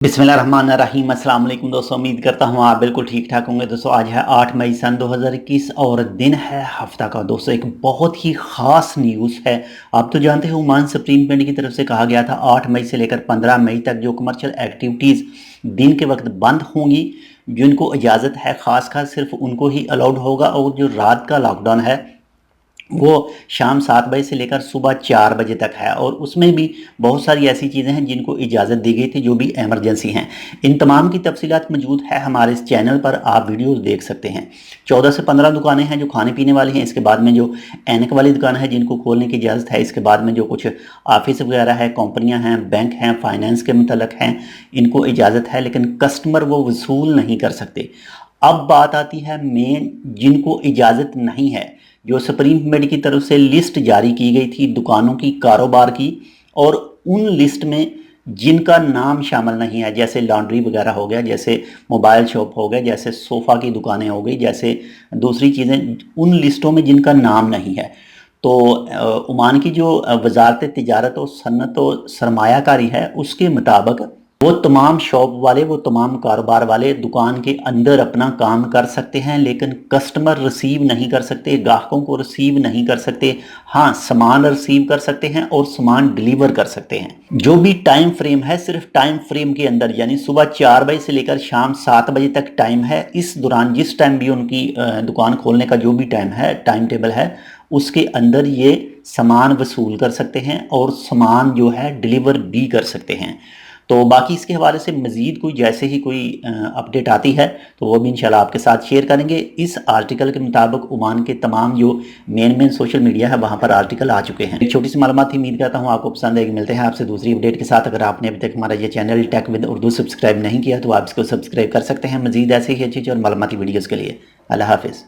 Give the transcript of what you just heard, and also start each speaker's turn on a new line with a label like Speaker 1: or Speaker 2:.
Speaker 1: बिस्मिल्लाहिर्रहमानिर्रहीम। अस्सलाम वालेकुम दोस्तों, उम्मीद करता हूँ आप बिल्कुल ठीक ठाक होंगे। दोस्तों आज है 8 मई सन 2021 और दिन है हफ्ता का। दोस्तों एक बहुत ही ख़ास न्यूज़ है। आप तो जानते हो ओमान सुप्रीम कोर्ट की तरफ से कहा गया था 8 मई से लेकर 15 मई तक जो कमर्शियल एक्टिविटीज़ दिन के वक्त बंद होंगी, जिनको इजाज़त है ख़ास सिर्फ उनको ही अलाउड होगा, और जो रात का लॉकडाउन है वो शाम 7 बजे से लेकर सुबह 4 बजे तक है। और उसमें भी बहुत सारी ऐसी चीज़ें हैं जिनको इजाज़त दी गई थी जो भी एमरजेंसी हैं। इन तमाम की तफसीलात मौजूद है हमारे इस चैनल पर, आप वीडियोस देख सकते हैं। 14 से 15 दुकानें हैं जो खाने पीने वाली हैं। इसके बाद में जो ऐनक वाली दुकान है जिनको खोलने की इजाज़त है। इसके बाद में जो कुछ ऑफिस वगैरह है, कंपनियाँ हैं, बैंक हैं, फाइनेंस के मुतल्लक हैं, इनको इजाज़त है, लेकिन कस्टमर वो वसूल नहीं कर सकते। अब बात आती है मेन जिनको इजाज़त नहीं है। जो सुप्रीम कोर्ट की तरफ से लिस्ट जारी की गई थी दुकानों की, कारोबार की, और उन लिस्ट में जिनका नाम शामिल नहीं है, जैसे लॉन्ड्री वगैरह हो गया, जैसे मोबाइल शॉप हो गया, जैसे सोफ़ा की दुकानें हो गई, जैसे दूसरी चीज़ें, उन लिस्टों में जिनका नाम नहीं है। तो ओमान की जो वजारत तिजारत और सन्नत और सरमायाकारी है उसके मुताबिक वो तमाम शॉप वाले, वो तमाम कारोबार वाले दुकान के अंदर अपना काम कर सकते हैं, लेकिन कस्टमर रिसीव नहीं कर सकते, ग्राहकों को रिसीव नहीं कर सकते। हाँ, सामान रिसीव कर सकते हैं और सामान डिलीवर कर सकते हैं। जो भी टाइम फ्रेम है, सिर्फ टाइम फ्रेम के अंदर, यानी सुबह 4 बजे से लेकर शाम 7 बजे तक टाइम है। इस दौरान जिस टाइम भी उनकी दुकान खोलने का जो भी टाइम है, टाइम टेबल है, उसके अंदर ये सामान वसूल कर सकते हैं और सामान जो है डिलीवर भी कर सकते हैं। तो बाकी इसके हवाले से मज़ीद कोई जैसे ही कोई अपडेट आती है तो वो भी इंशाल्लाह आपके साथ शेयर करेंगे। इस आर्टिकल के मुताबिक ओमान के तमाम जो मेन सोशल मीडिया है वहाँ पर आर्टिकल आ चुके हैं। एक छोटी सी मालूमात थी, उम्मीद करता हूँ आपको पसंद आएगी। मिलते हैं आपसे दूसरी अपडेट के साथ। अगर आपने अभी तक हमारा ये channel tech with Urdu subscribe नहीं किया तो आप इसको सब्सक्राइब कर सकते हैं मज़ीद ऐसे ही अच्छी और मालूमाती वीडियोज़ के लिए। अल्लाह हाफिज़।